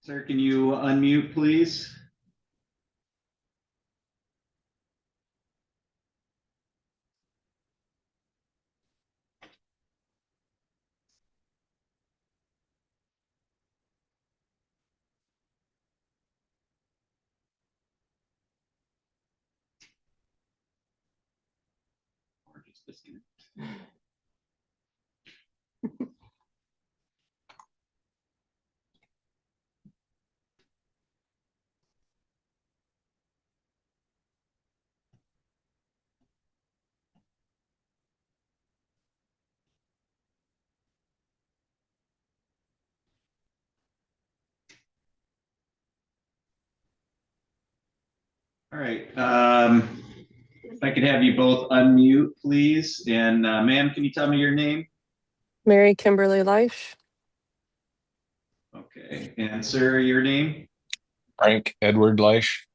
Sir, can you unmute, please? Or just disconnect. All right. If I could have you both unmute, please. And ma'am, can you tell me your name? Mary Kimberly Leish. Okay. And sir, your name? Frank Edward Leish.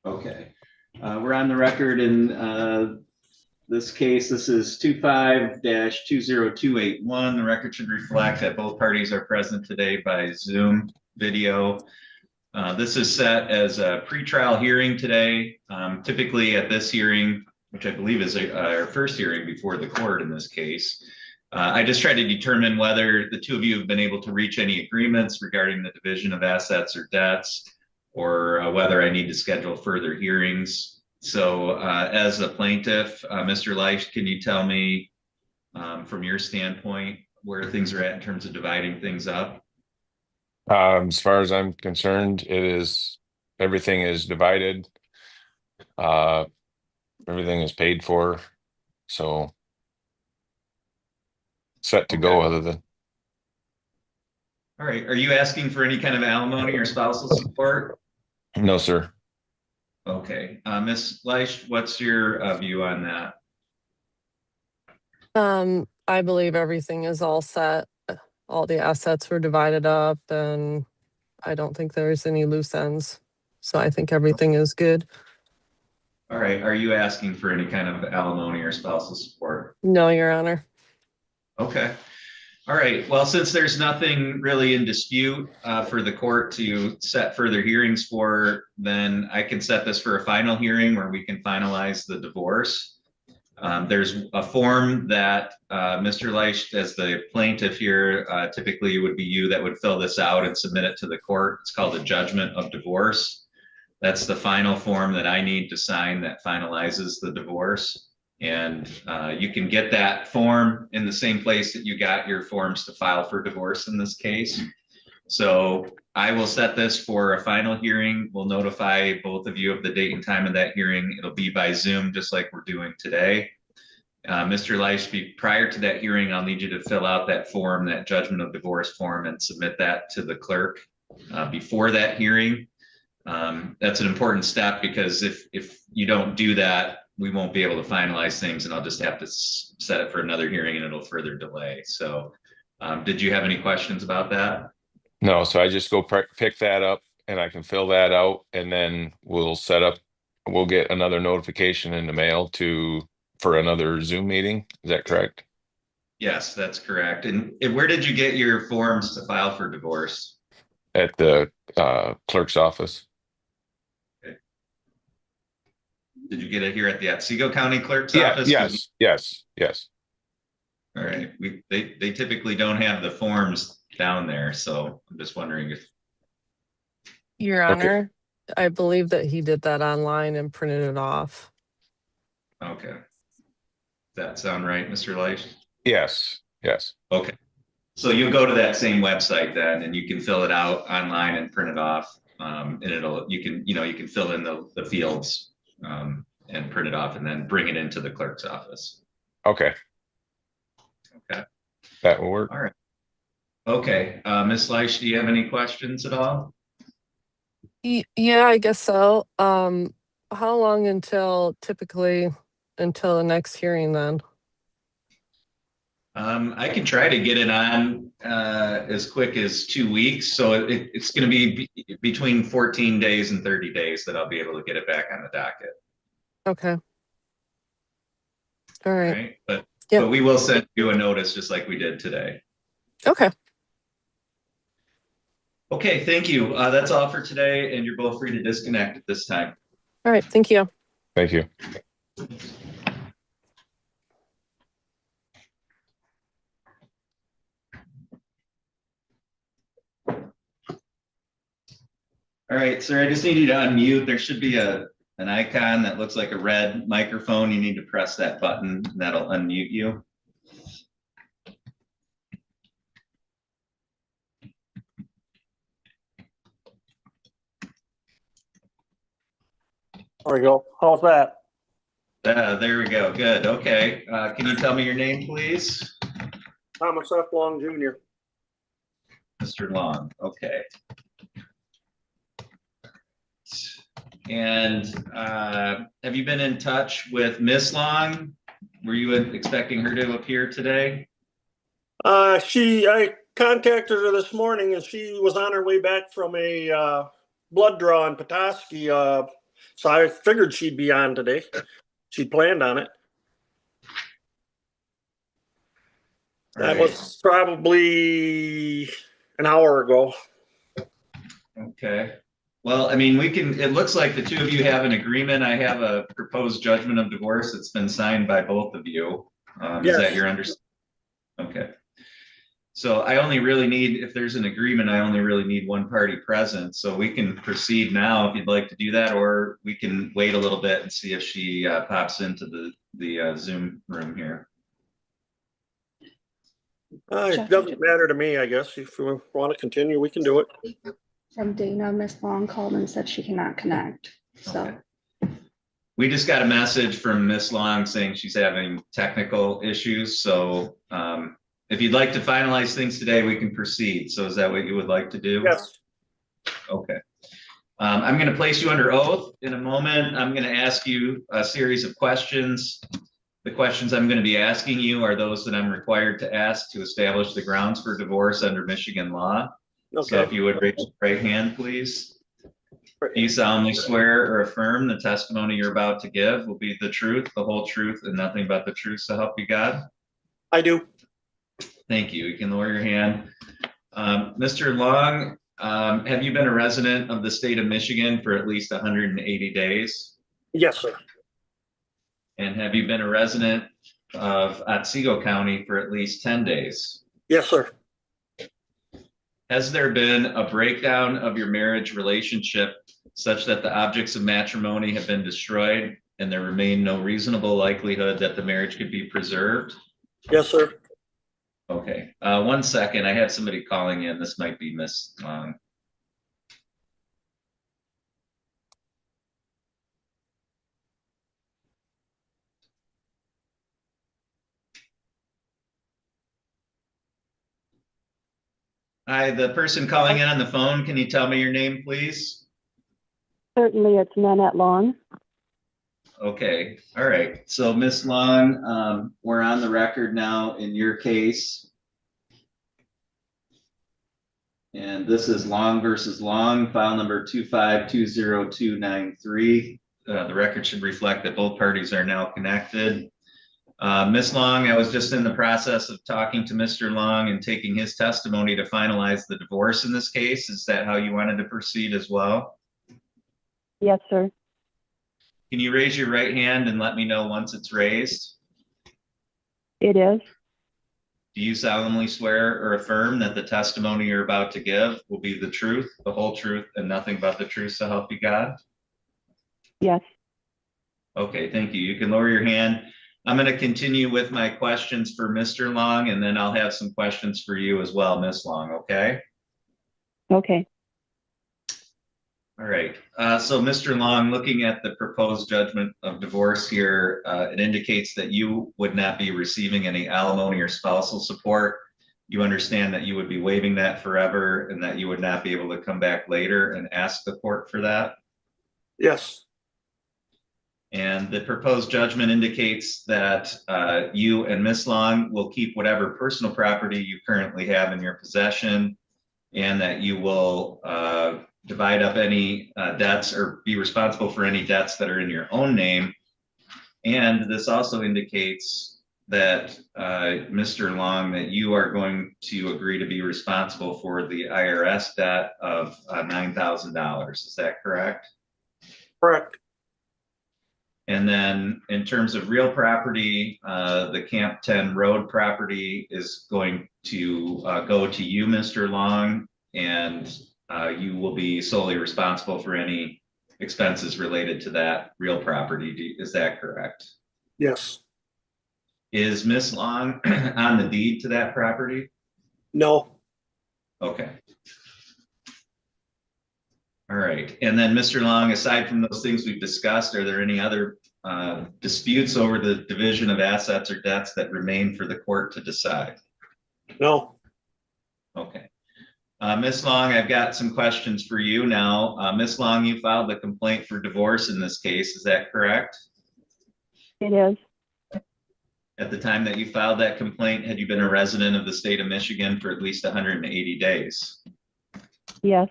Okay. We're on the record in this case. This is 25-20281. The record should reflect that both parties are present today by Zoom video. This is set as a pretrial hearing today. Typically at this hearing, which I believe is our first hearing before the court in this case, I just tried to determine whether the two of you have been able to reach any agreements regarding the division of assets or debts, or whether I need to schedule further hearings. So as a plaintiff, Mr. Leish, can you tell me from your standpoint where things are at in terms of dividing things up? As far as I'm concerned, everything is divided. Everything is paid for, so set to go other than. All right. Are you asking for any kind of alimony or spousal support? No, sir. Okay. Ms. Leish, what's your view on that? I believe everything is all set. All the assets were divided up, and I don't think there's any loose ends. So I think everything is good. All right. Are you asking for any kind of alimony or spousal support? No, Your Honor. Okay. All right. Well, since there's nothing really in dispute for the court to set further hearings for, then I can set this for a final hearing where we can finalize the divorce. There's a form that Mr. Leish, as the plaintiff here, typically it would be you that would fill this out and submit it to the court. It's called a judgment of divorce. That's the final form that I need to sign that finalizes the divorce. And you can get that form in the same place that you got your forms to file for divorce in this case. So I will set this for a final hearing. We'll notify both of you of the date and time of that hearing. It'll be by Zoom, just like we're doing today. Mr. Leish, prior to that hearing, I'll need you to fill out that form, that judgment of divorce form, and submit that to the clerk before that hearing. That's an important step because if you don't do that, we won't be able to finalize things, and I'll just have to set it for another hearing and it'll further delay. So did you have any questions about that? No, so I just go pick that up and I can fill that out, and then we'll get another notification in the mail for another Zoom meeting. Is that correct? Yes, that's correct. And where did you get your forms to file for divorce? At the clerk's office. Okay. Did you get it here at the Otsego County Clerk's office? Yes. All right. They typically don't have the forms down there, so I'm just wondering if. Your Honor, I believe that he did that online and printed it off. Okay. Does that sound right, Mr. Leish? Yes. Okay. So you'll go to that same website then, and you can fill it out online and print it off. And you can fill in the fields and print it off and then bring it into the clerk's office. Okay. That will work. All right. Okay. Ms. Leish, do you have any questions at all? Yeah, I guess so. How long typically until the next hearing then? I can try to get it on as quick as 2 weeks. So it's going to be between 14 days and 30 days that I'll be able to get it back on the docket. Okay. All right. But we will send you a notice just like we did today. Okay. Okay, thank you. That's all for today, and you're both free to disconnect at this time. All right, thank you. Thank you. All right, sir, I just need you to unmute. There should be an icon that looks like a red microphone. You need to press that button, and that'll unmute you. There we go. How's that? There we go. Good. Okay. Can you tell me your name, please? Thomas F. Long Jr. Mr. Long. Okay. And have you been in touch with Miss Long? Were you expecting her to appear today? I contacted her this morning and she was on her way back from a blood draw in Petoskey. So I figured she'd be on today. She planned on it. That was probably an hour ago. Okay. Well, I mean, it looks like the two of you have an agreement. I have a proposed judgment of divorce that's been signed by both of you. Is that Yes. your understanding? Okay. So I only really need, if there's an agreement, I only really need one party present. So we can proceed now if you'd like to do that, or we can wait a little bit and see if she pops into the Zoom room here. It doesn't matter to me, I guess. If we want to continue, we can do it. From Dana, Miss Long called and said she cannot connect. So Okay. We just got a message from Miss Long saying she's having technical issues. So if you'd like to finalize things today, we can proceed. So is that what you would like to do? Yes. Okay. I'm going to place you under oath in a moment. I'm going to ask you a series of questions. The questions I'm going to be asking you are those that I'm required to ask to establish the grounds for divorce under Michigan law. So if Okay. you would raise your right hand, please. Do you solemnly swear or affirm the testimony you're about to give will be the truth, the whole truth, and nothing but the truth, so help you God? I do. Thank you. You can lower your hand. Mr. Long, have you been a resident of the state of Michigan for at least 180 days? Yes, sir. And have you been a resident of Otsego County for at least 10 days? Yes, sir. Has there been a breakdown of your marriage relationship such that the objects of matrimony have been destroyed and there remain no reasonable likelihood that the marriage could be preserved? Yes, sir. Okay, 1 second. I have somebody calling in. This might be Miss Long. Hi, the person calling in on the phone, can you tell me your name, please? Certainly, it's Nanette Long. Okay, all right. So Miss Long, we're on the record now in your case. And this is Long versus Long, file number 2520293. The record should reflect that both parties are now connected. Miss Long, I was just in the process of talking to Mr. Long and taking his testimony to finalize the divorce in this case. Is that how you wanted to proceed as well? Yes, sir. Can you raise your right hand and let me know once it's raised? It is. Do you solemnly swear or affirm that the testimony you're about to give will be the truth, the whole truth, and nothing but the truth, so help you God? Yes. Okay, thank you. You can lower your hand. I'm going to continue with my questions for Mr. Long, and then I'll have some questions for you as well, Miss Long, okay? Okay. All right. So Mr. Long, looking at the proposed judgment of divorce here, it indicates that you would not be receiving any alimony or spousal support. You understand that you would be waiving that forever and that you would not be able to come back later and ask the court for that? Yes. And the proposed judgment indicates that you and Miss Long will keep whatever personal property you currently have in your possession, and that you will divide up any debts or be responsible for any debts that are in your own name. And this also indicates that Mr. Long, that you are going to agree to be responsible for the IRS debt of $9,000. Is that correct? Correct. And then in terms of real property, the Camp 10 Road property is going to go to you, Mr. Long, and you will be solely responsible for any expenses related to that real property. Is that correct? Yes. Is Miss Long on the deed to that property? No. Okay. All right. And then Mr. Long, aside from those things we've discussed, are there any other disputes over the division of assets or debts that remain for the court to decide? No. Okay. Ms. Long, I've got some questions for you now. Ms. Long, you filed the complaint for divorce in this case. Is that correct? It is. At the time that you filed that complaint, had you been a resident of the state of Michigan for at least 180 days? Yes.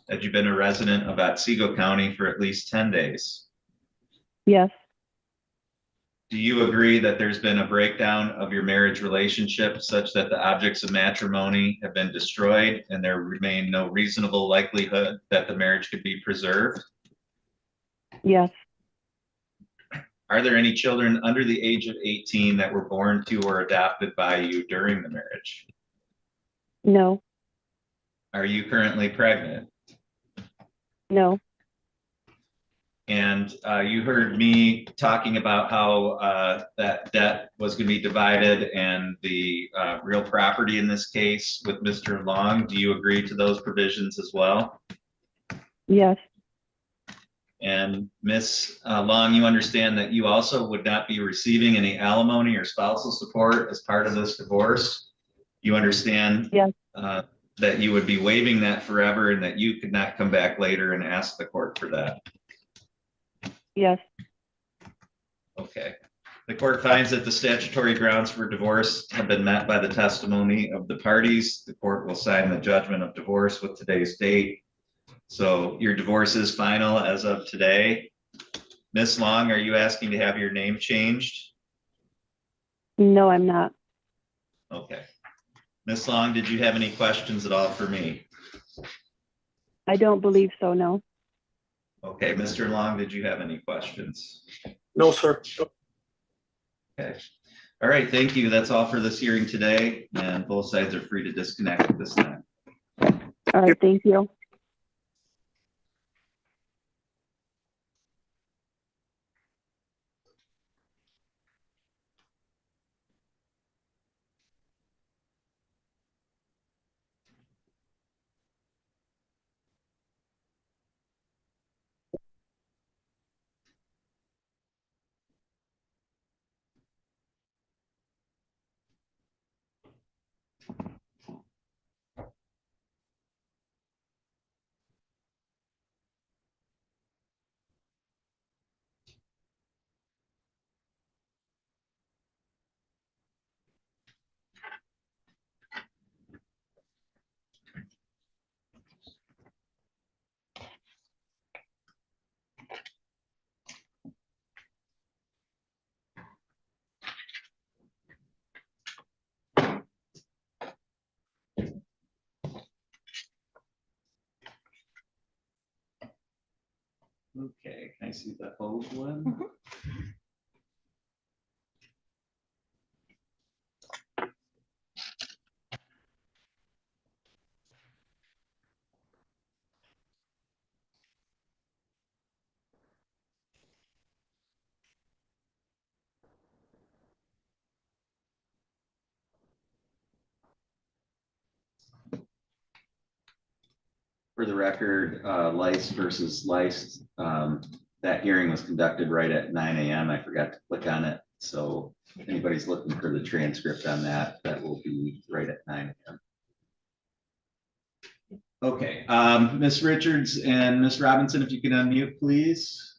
Had you been a resident of Otsego County for at least 10 days? Yes. Do you agree that there's been a breakdown of your marriage relationship such that the objects of matrimony have been destroyed and there remain no reasonable likelihood that the marriage could be preserved? Yes. Are there any children under the age of 18 that were born to or adopted by you during the marriage? No. Are you currently pregnant? No. And you heard me talking about how that debt was going to be divided and the real property in this case with Mr. Long. Do you agree to those provisions as well? Yes. And Ms. Long, you understand that you also would not be receiving any alimony or spousal support as part of this divorce? You understand Yes. that you would be waiving that forever and that you could not come back later and ask the court for that? Yes. Okay. The court finds that the statutory grounds for divorce have been met by the testimony of the parties. The court will sign the judgment of divorce with today's date. So your divorce is final as of today. Ms. Long, are you asking to have your name changed? No, I'm not. Okay. Ms. Long, did you have any questions at all for me? I don't believe so, no. Okay, Mr. Long, did you have any questions? No, sir. Okay. All right, thank you. That's all for this hearing today, and both sides are free to disconnect at this time. All right, thank you. Okay, can I see the Hogue one? For the record, Lice versus Lice, that hearing was conducted right at 9 a.m. I forgot to click on it. So if anybody's looking for the transcript on that, that will be right at 9 a.m. Okay, Ms. Richards and Ms. Robinson, if you can unmute, please.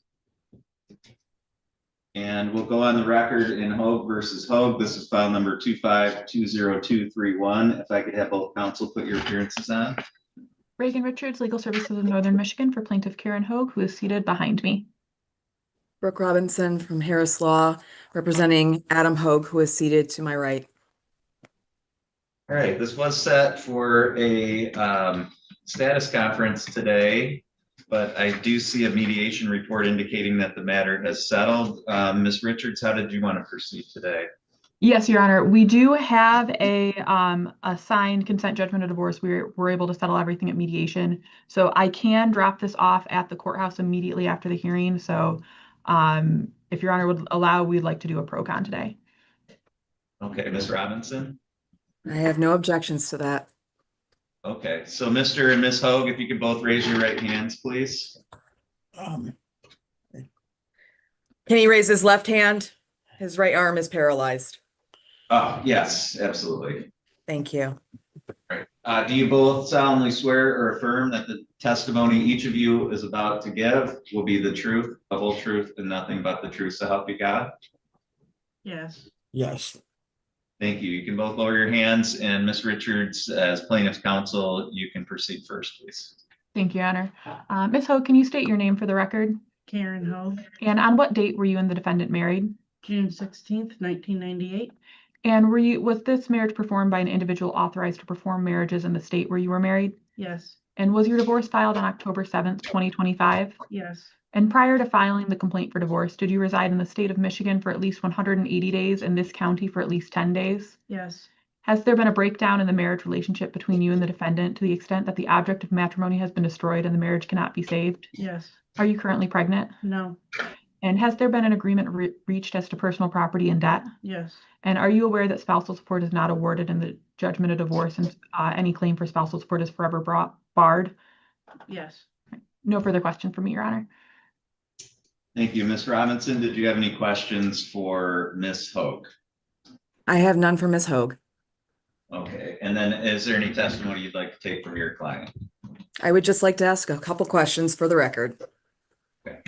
And we'll go on the record in Hogue versus Hogue. This is file number 2520231. If I could have both counsel put your appearances on. Reagan Richards, Legal Services of Northern Michigan for Plaintiff Karen Hogue, who is seated behind me. Brooke Robinson from Harris Law, representing Adam Hogue, who is seated to my right. All right, this was set for a status conference today, but I do see a mediation report indicating that the matter has settled. Ms. Richards, how did you want to proceed today? Yes, Your Honor. We do have a signed consent judgment of divorce. We're able to settle everything at mediation. So I can drop this off at the courthouse immediately after the hearing. So if Your Honor would allow, we'd like to do a pro-con today. Okay, Ms. Robinson? I have no objections to that. Okay, so Mr. and Ms. Hogue, if you could both raise your right hands, please. Can he raise his left hand? His right arm is paralyzed. Oh, yes, absolutely. Thank you. All right. Do you both solemnly swear or affirm that the testimony each of you is about to give will be the truth, the whole truth, and nothing but the truth, so help you God? Yes. Yes. Thank you. You can both lower your hands, and Ms. Richards, as plaintiff's counsel, you can proceed first, please. Thank you, Your Honor. Ms. Hogue, can you state your name for the record? Karen Hogue, And on what date were you and the defendant married? June 16th, 1998. And was this marriage performed by an individual authorized to perform marriages in the state where you were married? Yes. And was your divorce filed on October 7th, 2025? Yes. And prior to filing the complaint for divorce, did you reside in the state of Michigan for at least 180 days and this county for at least 10 days? Yes. Has there been a breakdown in the marriage relationship between you and the defendant to the extent that the object of matrimony has been destroyed and the marriage cannot be saved? Yes. Are you currently pregnant? No. And has there been an agreement reached as to personal property and debt? Yes. And are you aware that spousal support is not awarded in the judgment of divorce and any claim for spousal support is forever barred? Yes. No further questions from me, Your Honor. Thank you. Ms. Robinson, did you have any questions for Ms. Hogue? I have none for Ms. Hogue. Okay, and then is there any testimony you'd like to take from your client? I would just like to ask a couple questions for the record. Okay.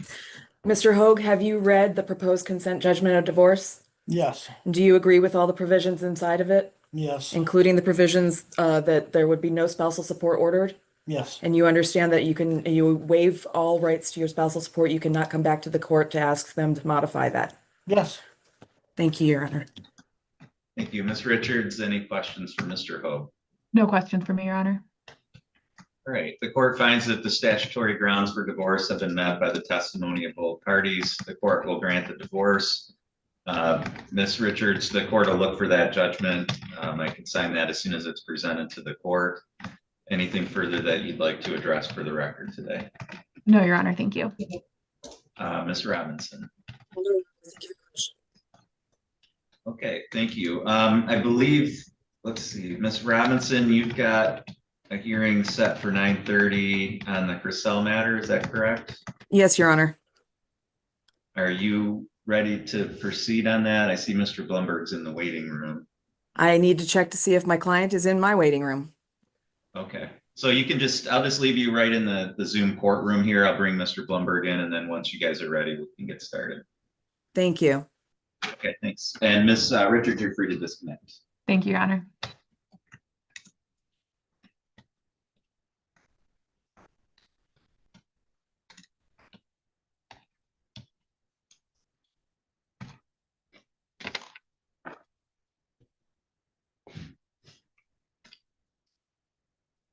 Mr. Hogue, have you read the proposed consent judgment of divorce? Yes. Do you agree with all the provisions inside of it, Yes. including the provisions that there would be no spousal support ordered? Yes. And you understand that you waive all rights to your spousal support. You cannot come back to the court to ask them to modify that. Yes. Thank you, Your Honor. Thank you. Ms. Richards, any questions for Mr. Hogue? No questions for me, Your Honor. All right, the court finds that the statutory grounds for divorce have been met by the testimony of both parties. The court will grant the divorce. Ms. Richards, the court will look for that judgment. I can sign that as soon as it's presented to the court. Anything further that you'd like to address for the record today? No, Your Honor, thank you. Ms. Robinson. Okay, thank you. I believe, let's see, Ms. Robinson, you've got a hearing set for 9:30 on the Cressell matter, is that correct? Yes, Your Honor. Are you ready to proceed on that? I see Mr. Blumberg's in the waiting room. I need to check to see if my client is in my waiting room. Okay, so you can I'll just leave you right in the Zoom courtroom here. I'll bring Mr. Blumberg in, and then once you guys are ready, we can get started. Thank you. Okay, thanks. And Ms. Richards, you're free to disconnect. Thank you, Your Honor.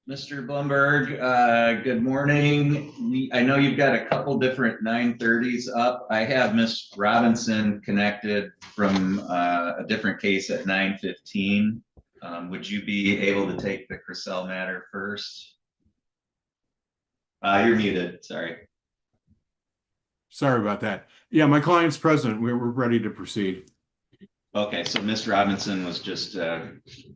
Mr. Blumberg, good morning. I know you've got a couple different 9:30s up. I have Ms. Robinson connected from a different case at 9:15. Would you be able to take the Cressell matter first? You're muted, sorry. Sorry about that. Yeah, my client's present. We're ready to proceed. Okay, so Ms. Robinson was just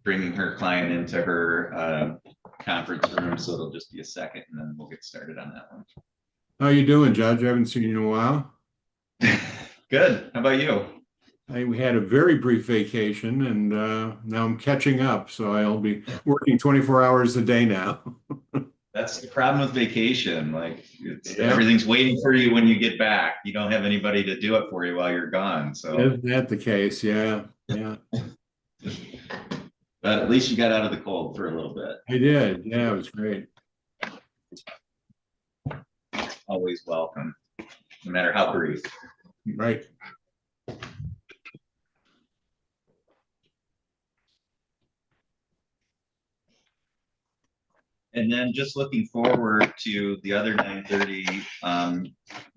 bringing her client into her conference room, so it'll just be a second and then we'll get started on that one. How you doing, Judge? I haven't seen you in a while. Good. How about you? We had a very brief vacation and now I'm catching up. So I'll be working 24 hours a day now. That's the problem with vacation. Like Yeah. everything's waiting for you when you get back. You don't have anybody to do it for you while you're gone. So, Isn't that the case? Yeah. Yeah. but at least you got out of the cold for a little bit. I did. Yeah, it was great. Always welcome, no matter how brief. Right. And then just looking forward to the other 9:30,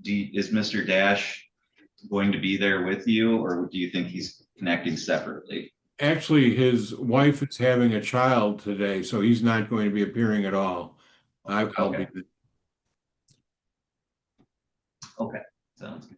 is Mr. Dash going to be there with you, or do you think he's connecting separately? Actually, his wife is having a child today, so he's not going to be appearing at all. I'll be. Okay. Okay, sounds good.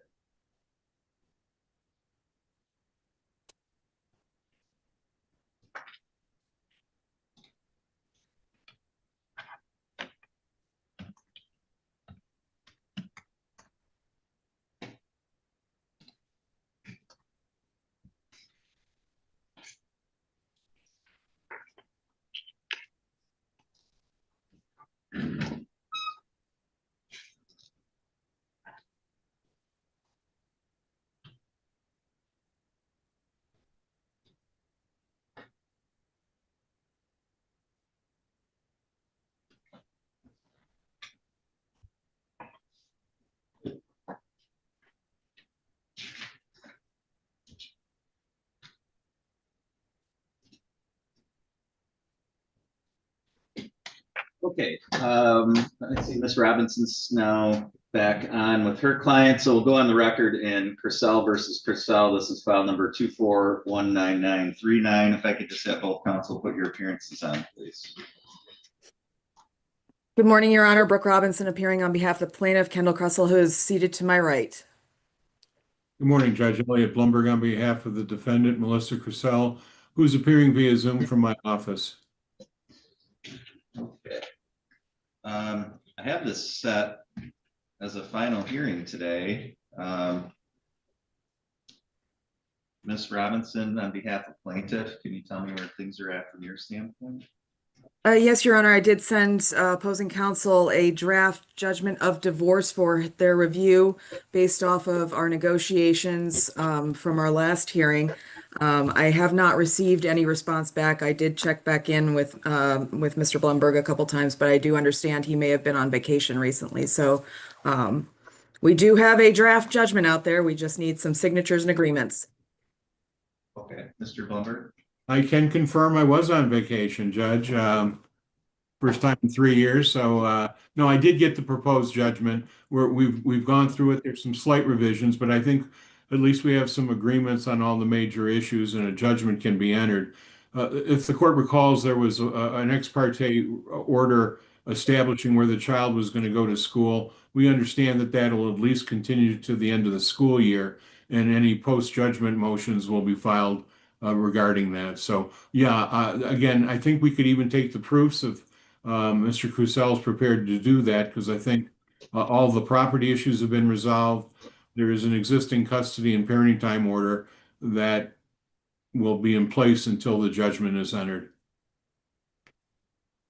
Okay, I see Miss Robinson's now back on with her client, so we'll go on the record in Cressell versus Cressell. This is file number 2419939. If I could just have both counsel put your appearances on, please. Good morning, Your Honor. Brooke Robinson appearing on behalf of the plaintiff, Kendall Cressell, who is seated to my right. Good morning, Judge Elliott Blumberg on behalf of the defendant, Melissa Cressell, who's appearing via Zoom from my office. Okay. I have this set as a final hearing today. Ms. Robinson, on behalf of plaintiff, can you tell me where things are at from your standpoint? Yes, Your Honor, I did send opposing counsel a draft judgment of divorce for their review based off of our negotiations from our last hearing. I have not received any response back. I did check back in with Mr. Blumberg a couple times, but I do understand he may have been on vacation recently. So we do have a draft judgment out there. We just need some signatures and agreements. Okay, Mr. Blumberg. I can confirm I was on vacation, Judge. First time in 3 years. So no, I did get the proposed judgment. We've gone through it. There's some slight revisions, but I think at least we have some agreements on all the major issues, and a judgment can be entered. If the court recalls, there was an ex parte order establishing where the child was going to go to school. We understand that that will at least continue to the end of the school year, and any post-judgment motions will be filed regarding that. So yeah, again, I think we could even take the proofs if Mr. Cressell is prepared to do that, because I think all the property issues have been resolved. There is an existing custody and parenting time order that will be in place until the judgment is entered.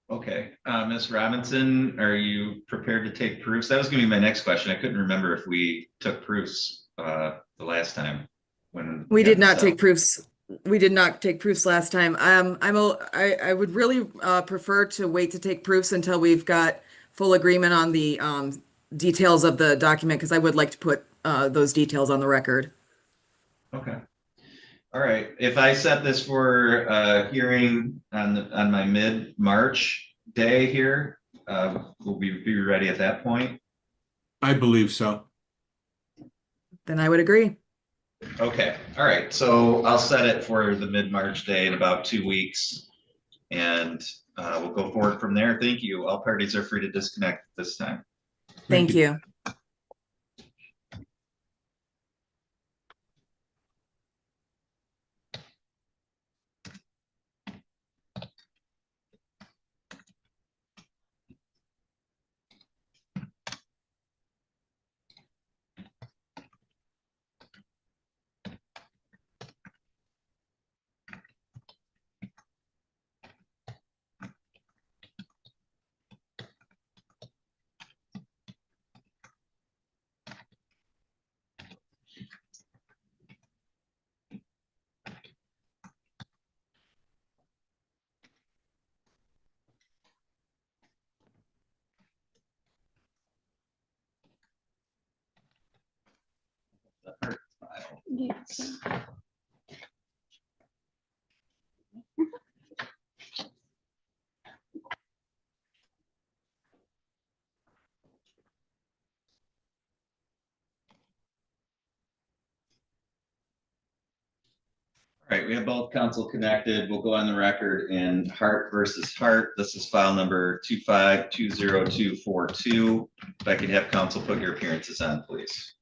Okay, Ms. Robinson, are you prepared to take proofs? That was going to be my next question. I couldn't remember if we took proofs the last time when We had did the not cell. take proofs. We did not take proofs last time. I would really prefer to wait to take proofs until we've got full agreement on the details of the document, because I would like to put those details on the record. Okay. All right. If I set this for a hearing on my mid-March day here, will we be ready at that point? I believe so. Then I would agree. Okay. All right. So I'll set it for the mid-March day in about 2 weeks, and we'll go forward from there. Thank you. All parties are free to disconnect this time. Thank you. Yes. All right, we have both counsel connected. We'll go on the record in Hart versus Hart. This is file number 2520242. If I could have counsel put your appearances on, please.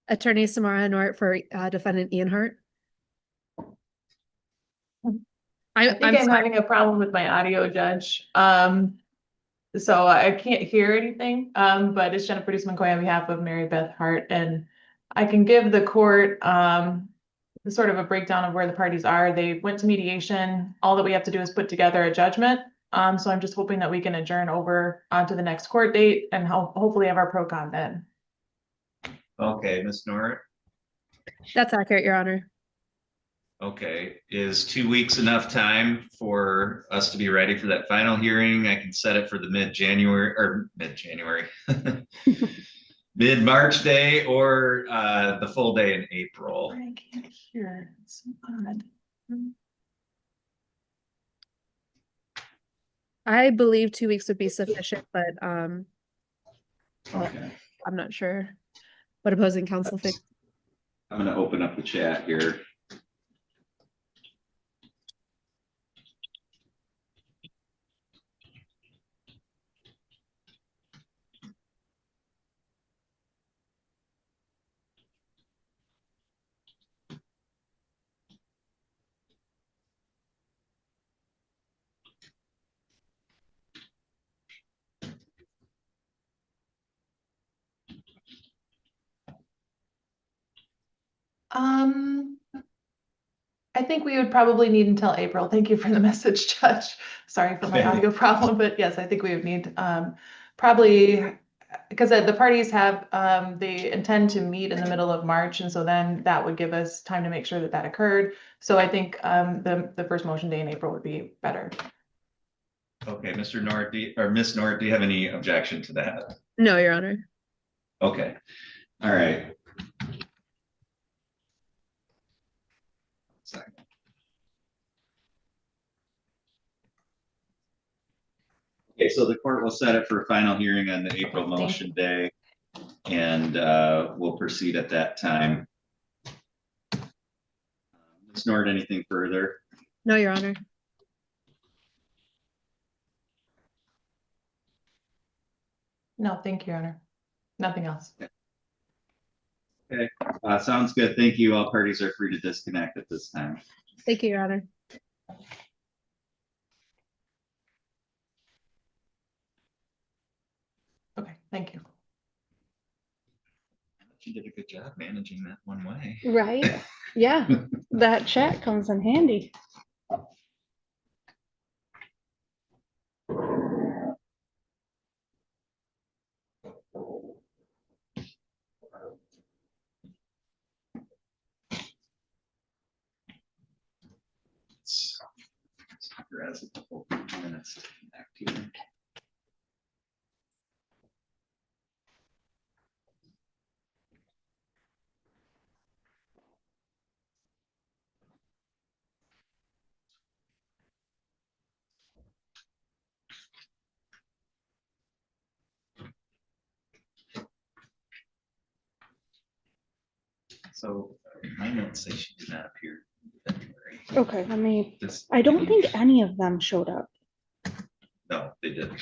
Attorney Samara Nort for defendant Ian Hart. I think I'm having a problem with my audio, Judge. So I can't hear anything, but it's Jennifer Duesman-Coy on behalf of Mary Beth Hart, and I can give the court sort of a breakdown of where the parties are. They went to mediation. All that we have to do is put together a judgment. So I'm just hoping that we can adjourn over to the next court date and hopefully have our pro-con then. Okay, Ms. Nort. That's accurate, Your Honor. Okay, is 2 weeks enough time for us to be ready for that final hearing? I can set it for the mid-March day or the full day in April. I can't hear. It's so odd. I believe 2 weeks would be sufficient, but Okay, I'm not sure what opposing counsel thinks. I'm gonna open up the chat here. I think we would probably need until April. Thank you for the message, Judge. Sorry for my audio problem, but yes, I think we would need probably, because the parties have, they intend to meet in the middle of March, and so then that would give us time to make sure that that occurred. So I think the first motion day in April would be better. Okay, Mr. Nord, or Ms. Nord, do you have any objection to that? No, Your Honor. Okay, all right. Second. Okay, so the court will set it for a final hearing on the April motion day, and we'll proceed at that time. Ms. Nord, anything further? No, Your Honor. No, thank you, Your Honor. Nothing else. Okay, sounds good. Thank you. All parties are free to disconnect at this time. Thank you, Your Honor. Okay, thank you. You did a good job managing that one way. Right? Yeah, that chat comes in handy. Degrez a couple minutes to connect here. So my notes say she did not appear in February. Okay, let me, This- I don't think any of them showed up. No, they didn't.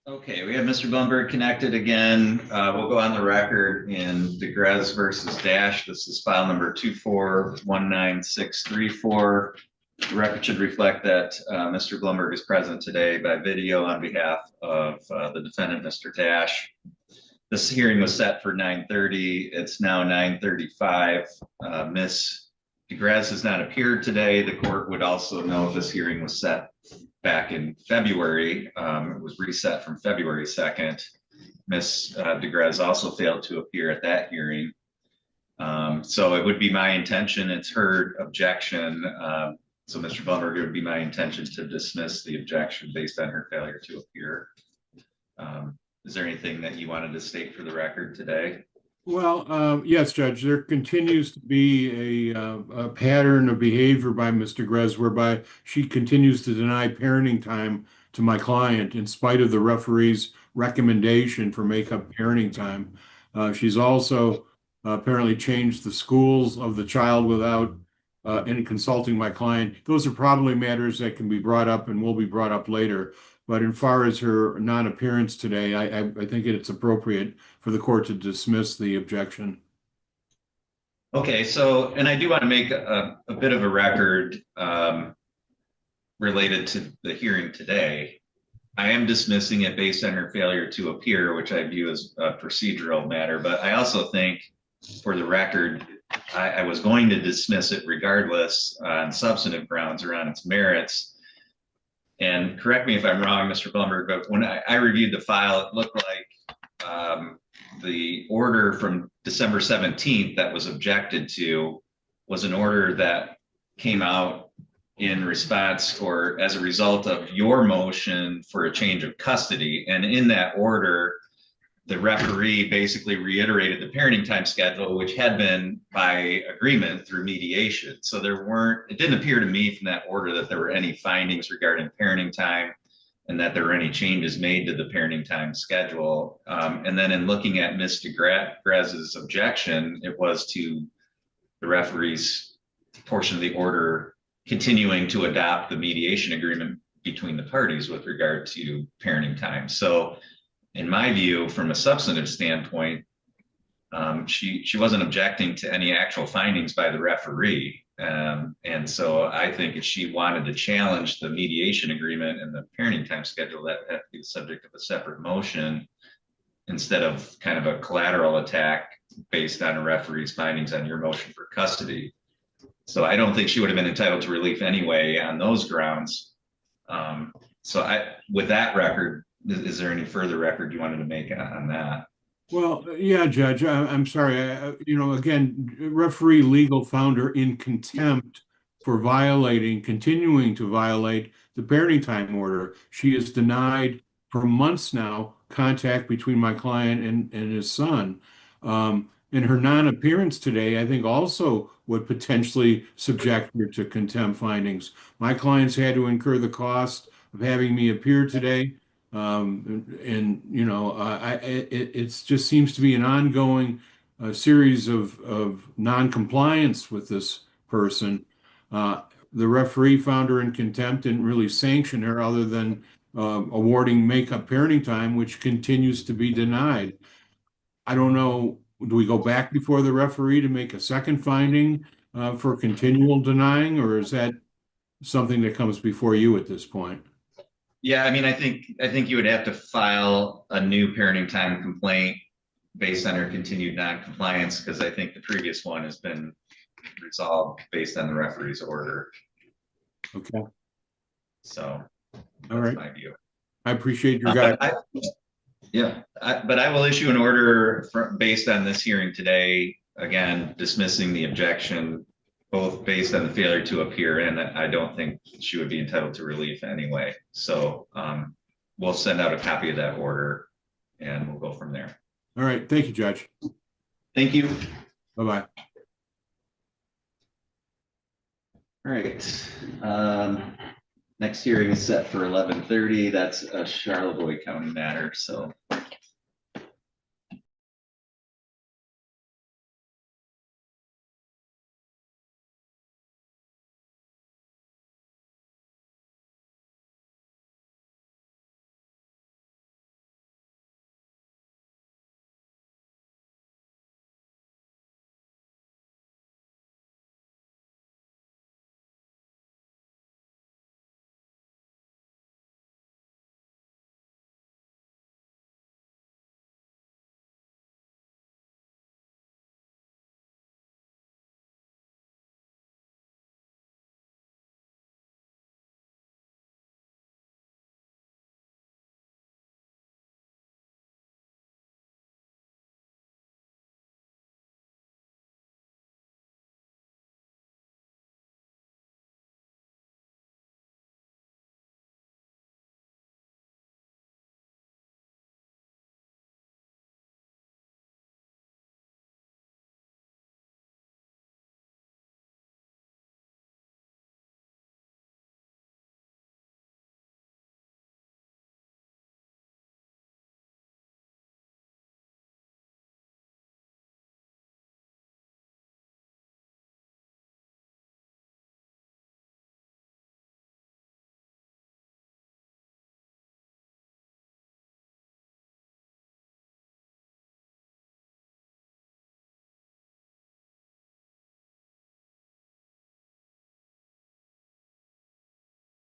Okay, we have Mr. Blumberg connected again. We'll go on the record in Degrez versus Dash. This is file number 2419634. The record should reflect that Mr. Blumberg is present today by video on behalf of the defendant, Mr. Dash. This hearing was set for 9:30. It's now 9:35. Ms. Degrez has not appeared today. The court would also know this hearing was set back in February. It was reset from February 2nd. Ms. Degrez also failed to appear at that hearing. So it would be my intention, it's her objection. So Mr. Blumberg, it would be my intention to dismiss the objection based on her failure to appear. Is there anything that you wanted to state for the record today? Well, yes, Judge, there continues to be a pattern of behavior by Ms. Degrez whereby she continues to deny parenting time to my client in spite of the referee's recommendation for make-up parenting time. She's also apparently changed the schools of the child without any consulting my client. Those are probably matters that can be brought up and will be brought up later. But as far as her non-appearance today, I think it's appropriate for the court to dismiss the objection. Okay, so, and I do want to make a bit of a record related to the hearing today. I am dismissing it based on her failure to appear, which I view as a procedural matter, but I also think, for the record, I was going to dismiss it regardless on substantive grounds or on its merits. And correct me if I'm wrong, Mr. Blumberg, but when I reviewed the file, it looked like the order from December 17th that was objected to was an order that came out in response or as a result of your motion for a change of custody. And in that order, the referee basically reiterated the parenting time schedule, which had been by agreement through mediation. So it didn't appear to me from that order that there were any findings regarding parenting time and that there were any changes made to the parenting time schedule. And then in looking at Ms. Degrez's objection, it was to the referee's portion of the order continuing to adopt the mediation agreement between the parties with regard to parenting time. So in my view, from a substantive standpoint, she wasn't objecting to any actual findings by the referee. And so I think if she wanted to challenge the mediation agreement and the parenting time schedule, that had to be the subject of a separate motion instead of kind of a collateral attack based on a referee's findings on your motion for custody. So I don't think she would have been entitled to relief anyway on those grounds. With that record, is there any further record you wanted to make on that? Well, yeah, Judge, I'm sorry. Again, referee legal found her in contempt for continuing to violate the parenting time order. She is denied for months now contact between my client and his son. And her non-appearance today, I think, also would potentially subject her to contempt findings. My clients had to incur the cost of having me appear today. It just seems to be an ongoing series of non-compliance with this person. The referee found her in contempt and really sanctioned her other than awarding make-up parenting time, which continues to be denied. I don't know, do we go back before the referee to make a second finding for continual denying, or is that something that comes before you at this point? Yeah, I mean, I think you would have to file a new parenting time complaint based on her continued non-compliance, because I think the previous one has been resolved based on the referee's order. Okay. So all right, my view. I appreciate your guidance. But I will issue an order based on this hearing today, again, dismissing the objection, both based on the failure to appear, and I don't think she would be entitled to relief anyway. So we'll send out a copy of that order and we'll go from there. All right. Thank you, Judge. Thank you. Bye-bye. All right. Next hearing is set for 11:30. That's a Charlevoix County matter. So